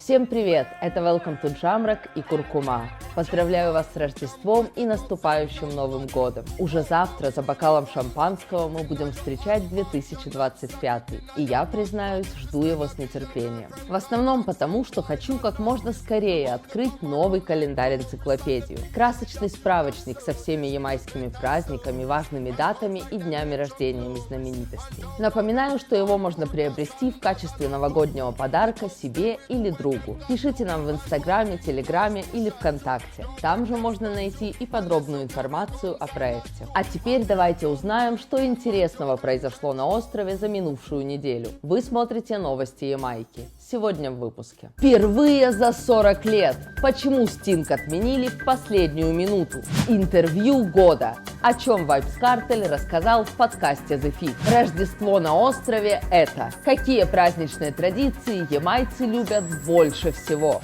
Всем привет! Это Welcome to Jamrock и Куркума. Поздравляю вас с Рождеством и наступающим Новым годом. Уже завтра за бокалом шампанского мы будем встречать 2025. И я, признаюсь, жду его с нетерпением. В основном потому, что хочу как можно скорее открыть новый календарь-энциклопедию. Красочный справочник со всеми ямайскими праздниками, важными датами и днями рождениями знаменитостей. Напоминаю, что его можно приобрести в качестве новогоднего подарка себе или другу. Пишите нам в Инстаграме, Телеграме или ВКонтакте. Там же можно найти и подробную информацию о проекте. А теперь давайте узнаем, что интересного произошло на острове за минувшую неделю. Вы смотрите новости Ямайки. Сегодня в выпуске. Впервые за 40 лет. Почему Sting отменили в последнюю минуту? Интервью года. О чем Vybz Kartel рассказал в подкасте The Fit. Рождество на острове – это. Какие праздничные традиции ямайцы любят больше всего?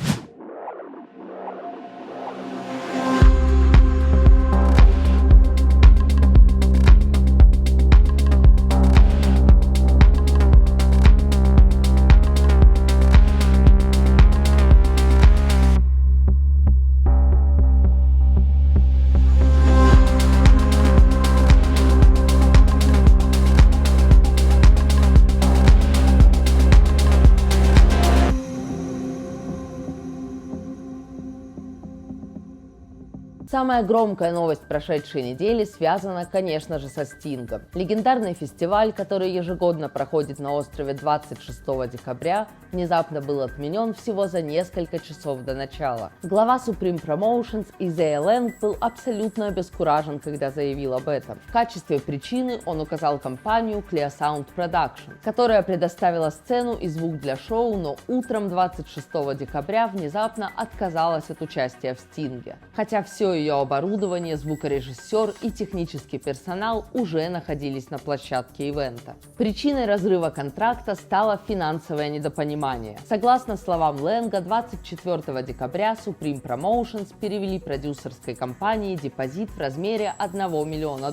Самая громкая новость прошедшей недели связана, конечно же, со Стингом. Легендарный фестиваль, который ежегодно проходит на острове 26 декабря, внезапно был отменен всего за несколько часов до начала. Глава Supreme Promotions Изайя Лэнг был абсолютно обескуражен, когда заявил об этом. В качестве причины он указал компанию Clear Sound Production, которая предоставила сцену и звук для шоу, но утром 26 декабря внезапно отказалась от участия в Стинге. Хотя все ее оборудование, звукорежиссер и технический персонал уже находились на площадке ивента. Причиной разрыва контракта стало финансовое недопонимание. Согласно словам Лэнга, 24 декабря Supreme Promotions перевели продюсерской компании депозит в размере $1 миллиона,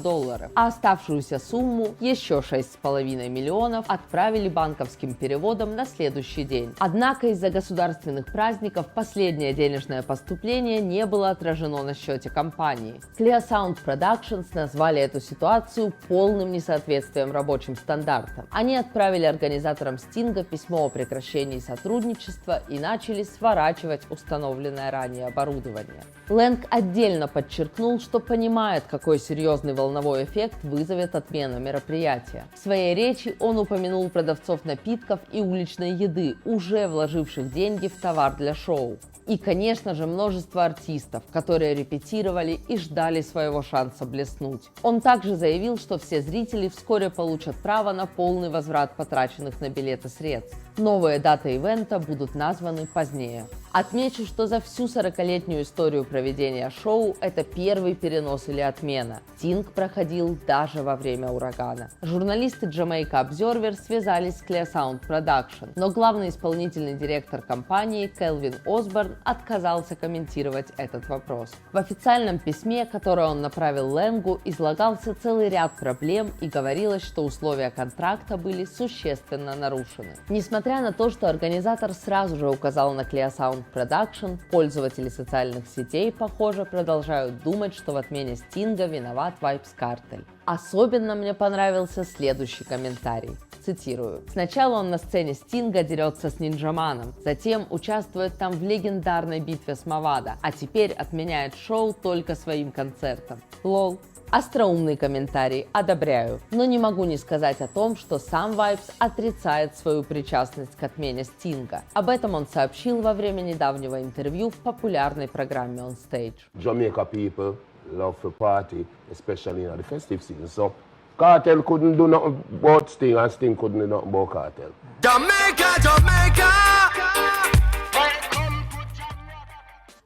а оставшуюся сумму, еще 6,5 миллионов, отправили банковским переводом на следующий день. Однако из-за государственных праздников последнее денежное поступление не было отражено на счете компании. Clear Sound Productions назвали эту ситуацию полным несоответствием рабочим стандартам. Они отправили организаторам Стинга письмо о прекращении сотрудничества и начали сворачивать установленное ранее оборудование. Лэнг отдельно подчеркнул, что понимает, какой серьезный волновой эффект вызовет отмена мероприятия. В своей речи он упомянул продавцов напитков и уличной еды, уже вложивших деньги в товар для шоу. И, конечно же, множество артистов, которые репетировали и ждали своего шанса блеснуть. Он также заявил, что все зрители вскоре получат право на полный возврат потраченных на билеты средств. Новые даты ивента будут названы позднее. Отмечу, что за всю 40-летнюю историю проведения шоу это первый перенос или отмена. Стинг проходил даже во время урагана. Журналисты Jamaica Observer связались с Clear Sound Production, но главный исполнительный директор компании Келвин Осборн отказался комментировать этот вопрос. В официальном письме, которое он направил Лэнгу, излагался целый ряд проблем и говорилось, что условия контракта были существенно нарушены. Несмотря на то, что организатор сразу же указал на Clear Sound Production, пользователи социальных сетей, похоже, продолжают думать, что в отмене Стинга виноват Vybz Kartel. Особенно мне понравился следующий комментарий. Цитирую. Сначала он на сцене Стинга дерется с Нинджаманом, затем участвует там в легендарной битве с Мавадо, а теперь отменяет шоу только своим концертом. Лол. Остроумный комментарий, одобряю, но не могу не сказать о том, что сам Vybz отрицает свою причастность к отмене Стинга. Об этом он сообщил во время недавнего интервью в популярной программе On Stage. Jamaica people love to party, especially in the festive season. So Kartel couldn't do nothing about Sting, and Sting couldn't do nothing about Kartel. Jamaica, Jamaica!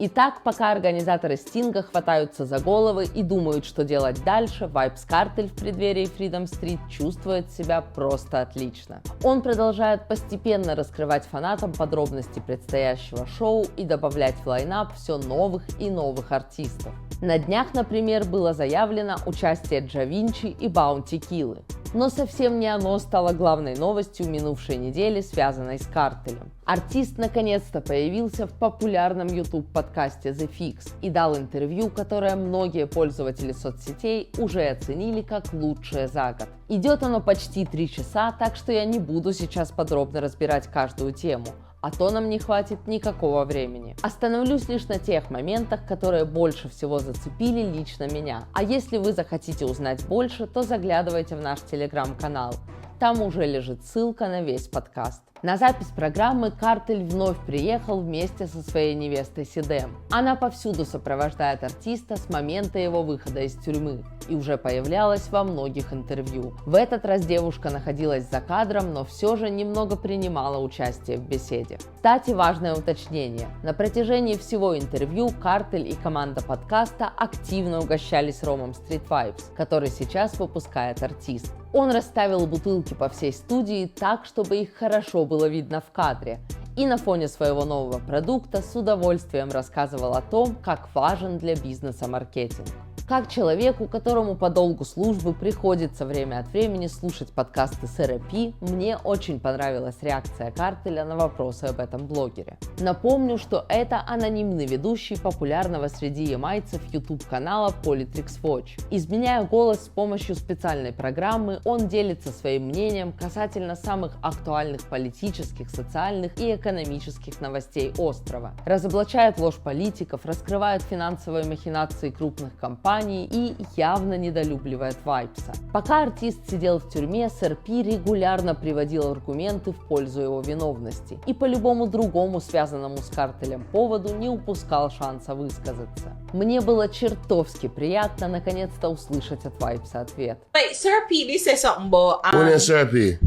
Итак, пока организаторы Стинга хватаются за головы и думают, что делать дальше, Vybz Kartel в преддверии Freedom Street чувствует себя просто отлично. Он продолжает постепенно раскрывать фанатам подробности предстоящего шоу и добавлять в лайнап все новых и новых артистов. На днях, например, было заявлено участие Джа Винчи и Баунти Киллы. Но совсем не оно стало главной новостью минувшей недели, связанной с Картелем. Артист наконец-то появился в популярном YouTube-подкасте The Fix и дал интервью, которое многие пользователи соцсетей уже оценили как лучшее за год. Идет оно почти 3 часа, так что я не буду сейчас подробно разбирать каждую тему, а то нам не хватит никакого времени. Остановлюсь лишь на тех моментах, которые больше всего зацепили лично меня. А если вы захотите узнать больше, то заглядывайте в наш телеграм-канал. Там уже лежит ссылка на весь подкаст. На запись программы Картель вновь приехал вместе со своей невестой Сидем. Она повсюду сопровождает артиста с момента его выхода из тюрьмы и уже появлялась во многих интервью. В этот раз девушка находилась за кадром, но все же немного принимала участие в беседе. Кстати, важное уточнение. На протяжении всего интервью Картель и команда подкаста активно угощались ромом Street Vibes, который сейчас выпускает артист. Он расставил бутылки по всей студии так, чтобы их хорошо было видно в кадре. И на фоне своего нового продукта с удовольствием рассказывал о том, как важен для бизнеса маркетинг. Как человеку, которому по долгу службы приходится время от времени слушать подкасты Сэра Пи, мне очень понравилась реакция Картеля на вопросы об этом блогере. Напомню, что это анонимный ведущий популярного среди ямайцев YouTube-канала Politrix Watch. Изменяя голос с помощью специальной программы, он делится своим мнением касательно самых актуальных политических, социальных и экономических новостей острова. Разоблачает ложь политиков, раскрывает финансовые махинации крупных компаний и явно недолюбливает Вайпса. Пока артист сидел в тюрьме, Сэр Пи регулярно приводил аргументы в пользу его виновности и по любому другому связанному с картелем поводу не упускал шанса высказаться. Мне было чертовски приятно наконец-то услышать от Вайпса ответ. Wait, Sir P, they say something about When you Sir P?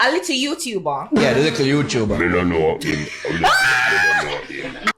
a little YouTuber. Yeah, the little YouTuber. Me no know him.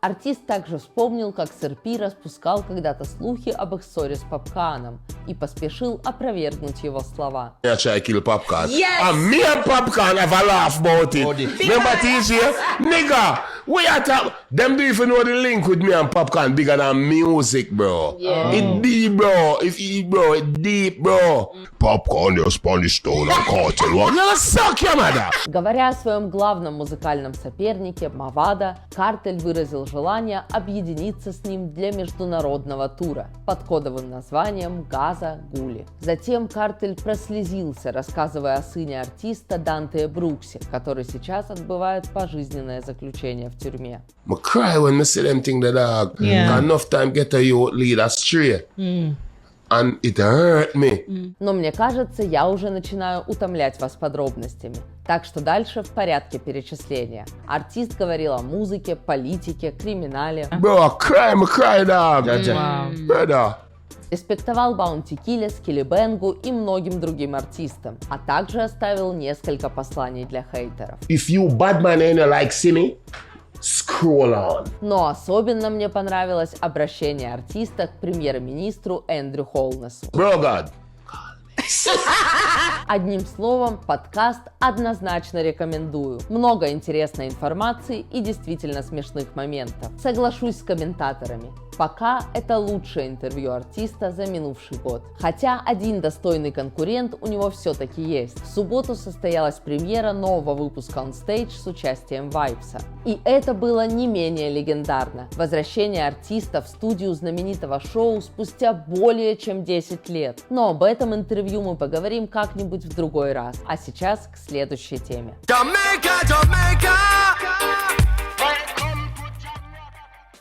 Артист также вспомнил, как Сэр Пи распускал когда-то слухи об их ссоре с Попканом и поспешил опровергнуть его слова. I try kill Popcorn. Yes. And me and Popcorn have a laugh about it. Remember TJ? Nigga, we are talking. Them do even know the link with me and Popcorn bigger than music, bro. Yeah. It deep, bro. If it, bro, it deep, bro. Popcorn, your Spanish stone and cartel. You suck your mother. Говоря о своем главном музыкальном сопернике Мавадо, Картель выразил желание объединиться с ним для международного тура под кодовым названием «Газа Гули». Затем Картель прослезился, рассказывая о сыне артиста Данте Бруксе, который сейчас отбывает пожизненное заключение в тюрьме. I cry when I see them thing the dog. Yeah. Enough time get a youth lead astray. And it hurt me. Но мне кажется, я уже начинаю утомлять вас подробностями. Так что дальше в порядке перечисления. Артист говорил о музыке, политике, криминале. Bro, I cry, dog. Brother. Респектовал Баунти Килля, Скилли Бенгу и многим другим артистам, а также оставил несколько посланий для хейтеров. If you bad man and you like see me, scroll on. Но особенно мне понравилось обращение артиста к премьер-министру Эндрю Холнесу. Bro, God. Одним словом, подкаст однозначно рекомендую. Много интересной информации и действительно смешных моментов. Соглашусь с комментаторами. Пока это лучшее интервью артиста за минувший год. Хотя один достойный конкурент у него все-таки есть. В субботу состоялась премьера нового выпуска On Stage с участием Вайпса. И это было не менее легендарно. Возвращение артиста в студию знаменитого шоу спустя более чем 10 лет. Но об этом интервью мы поговорим как-нибудь в другой раз. А сейчас к следующей теме. Jamaica, Jamaica.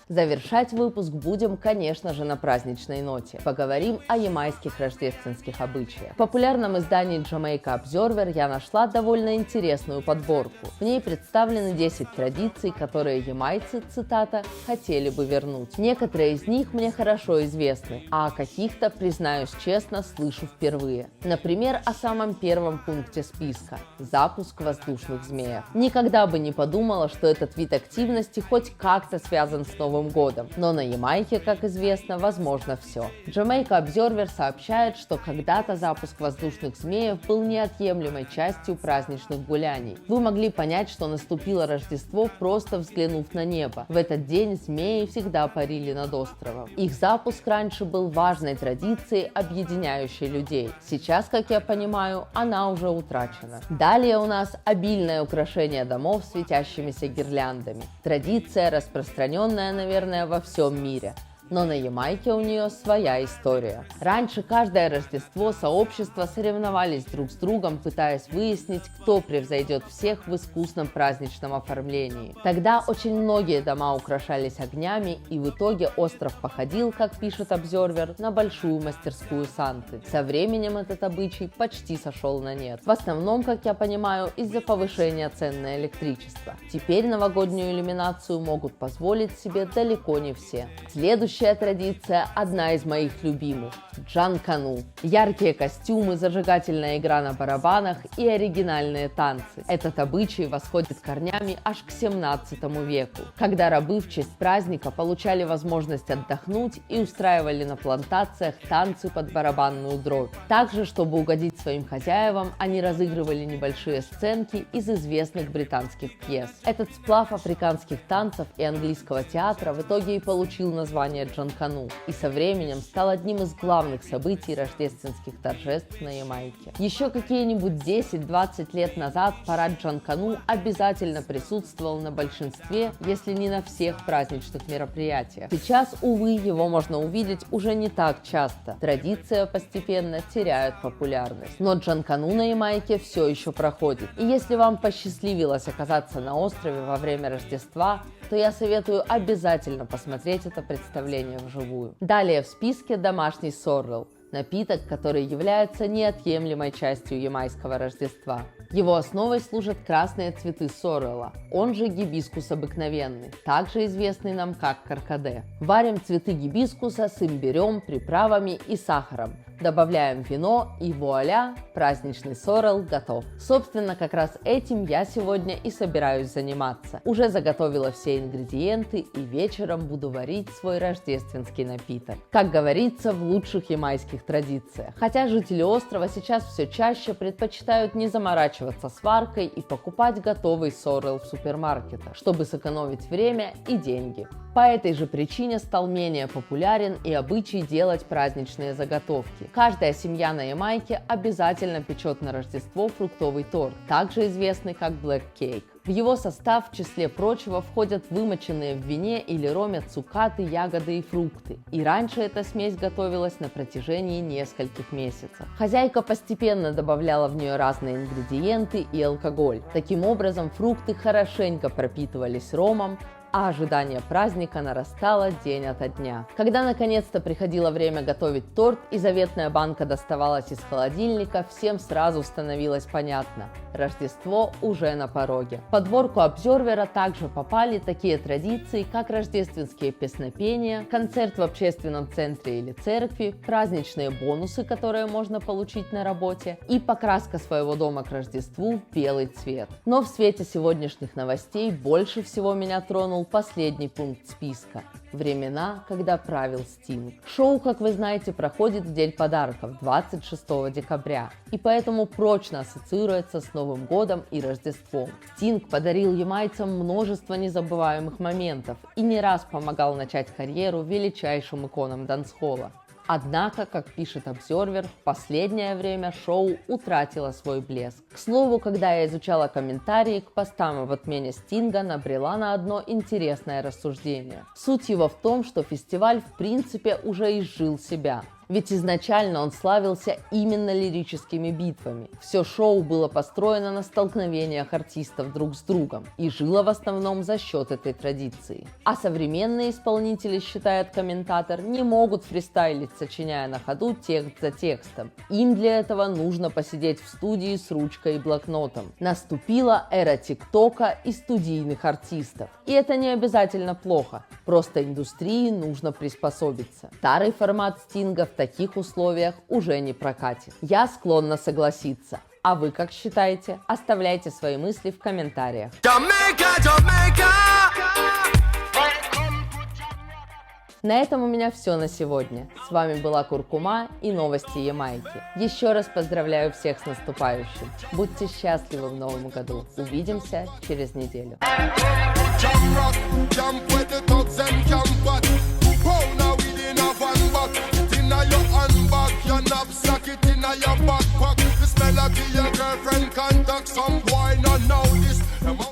Завершать выпуск будем, конечно же, на праздничной ноте. Поговорим о ямайских рождественских обычаях. В популярном издании Jamaica Observer я нашла довольно интересную подборку. В ней представлены 10 традиций, которые ямайцы, цитата, хотели бы вернуть. Некоторые из них мне хорошо известны, а о каких-то, признаюсь честно, слышу впервые. Например, о самом первом пункте списка – запуск воздушных змеев. Никогда бы не подумала, что этот вид активности хоть как-то связан с Новым Новым годом. Но на Ямайке, как известно, возможно все. Jamaica Observer сообщает, что когда-то запуск воздушных змеев был неотъемлемой частью праздничных гуляний. Вы могли понять, что наступило Рождество, просто взглянув на небо. В этот день змеи всегда парили над островом. Их запуск раньше был важной традицией, объединяющей людей. Сейчас, как я понимаю, она уже утрачена. Далее у нас обильное украшение домов светящимися гирляндами. Традиция, распространенная, наверное, во всем мире. Но на Ямайке у нее своя история. Раньше каждое Рождество сообщества соревновались друг с другом, пытаясь выяснить, кто превзойдет всех в искусном праздничном оформлении. Тогда очень многие дома украшались огнями, и в итоге остров походил, как пишет Observer, на большую мастерскую Санты. Со временем этот обычай почти сошел на нет. В основном, как я понимаю, из-за повышения цен на электричество. Теперь новогоднюю иллюминацию могут позволить себе далеко не все. Следующая традиция – одна из моих любимых – Джанкану. Яркие костюмы, зажигательная игра на барабанах и оригинальные танцы. Этот обычай восходит корнями аж к 17 веку, когда рабы в честь праздника получали возможность отдохнуть и устраивали на плантациях танцы под барабанную дробь. Также, чтобы угодить своим хозяевам, они разыгрывали небольшие сценки из известных британских пьес. Этот сплав африканских танцев и английского театра в итоге и получил название Джанкану и со временем стал одним из главных событий рождественских торжеств на Ямайке. Еще какие-нибудь 10-20 лет назад парад Джанкану обязательно присутствовал на большинстве, если не на всех праздничных мероприятиях. Сейчас, увы, его можно увидеть уже не так часто. Традиция постепенно теряет популярность. Но Джанкану на Ямайке все еще проходит. И если вам посчастливилось оказаться на острове во время Рождества, то я советую обязательно посмотреть это представление вживую. Далее в списке домашний соррел, напиток, который является неотъемлемой частью ямайского Рождества. Его основой служат красные цветы соррела, он же гибискус обыкновенный, также известный нам как каркаде. Варим цветы гибискуса с имбирем, приправами и сахаром. Добавляем вино и вуаля, праздничный соррел готов. Собственно, как раз этим я сегодня и собираюсь заниматься. Уже заготовила все ингредиенты и вечером буду варить свой рождественский напиток. Как говорится, в лучших ямайских традициях. Хотя жители острова сейчас все чаще предпочитают не заморачиваться с варкой и покупать готовый соррел в супермаркетах, чтобы сэкономить время и деньги. По этой же причине стал менее популярен и обычай делать праздничные заготовки. Каждая семья на Ямайке обязательно печет на Рождество фруктовый торт, также известный как Black Cake. В его состав, в числе прочего, входят вымоченные в вине или роме цукаты, ягоды и фрукты. И раньше эта смесь готовилась на протяжении нескольких месяцев. Хозяйка постепенно добавляла в нее разные ингредиенты и алкоголь. Таким образом, фрукты хорошенько пропитывались ромом, а ожидание праздника нарастало день ото дня. Когда наконец-то приходило время готовить торт и заветная банка доставалась из холодильника, всем сразу становилось понятно – Рождество уже на пороге. В подборку Обзервера также попали такие традиции, как рождественские песнопения, концерт в общественном центре или церкви, праздничные бонусы, которые можно получить на работе, и покраска своего дома к Рождеству в белый цвет. Но в свете сегодняшних новостей больше всего меня тронул последний пункт списка – времена, когда правил Стинг. Шоу, как вы знаете, проходит в День подарков 26 декабря, и поэтому прочно ассоциируется с Новым годом и Рождеством. Стинг подарил ямайцам множество незабываемых моментов и не раз помогал начать карьеру величайшим иконам дансхолла. Однако, как пишет Observer, в последнее время шоу утратило свой блеск. К слову, когда я изучала комментарии к постам об отмене Стинга, набрела на одно интересное рассуждение. Суть его в том, что фестиваль в принципе уже изжил себя. Ведь изначально он славился именно лирическими битвами. Все шоу было построено на столкновениях артистов друг с другом и жило в основном за счет этой традиции. А современные исполнители, считает комментатор, не могут фристайлить, сочиняя на ходу текст за текстом. Им для этого нужно посидеть в студии с ручкой и блокнотом. Наступила эра ТикТока и студийных артистов. И это не обязательно плохо, просто индустрии нужно приспособиться. Старый формат Стинга в таких условиях уже не прокатит. Я склонна согласиться. А вы как считаете? Оставляйте свои мысли в комментариях. Jamaica, Jamaica. На этом у меня все на сегодня. С вами была Куркума и новости Ямайки. Еще раз поздравляю всех с наступающим. Будьте счастливы в новом году. Увидимся через неделю. Jump rock, jump where the thugs and camp at. Pound a weed in a van back. It inna your handbag, your knapsack, it inna your backpack. The smell of your girlfriend contact. Some boy not know this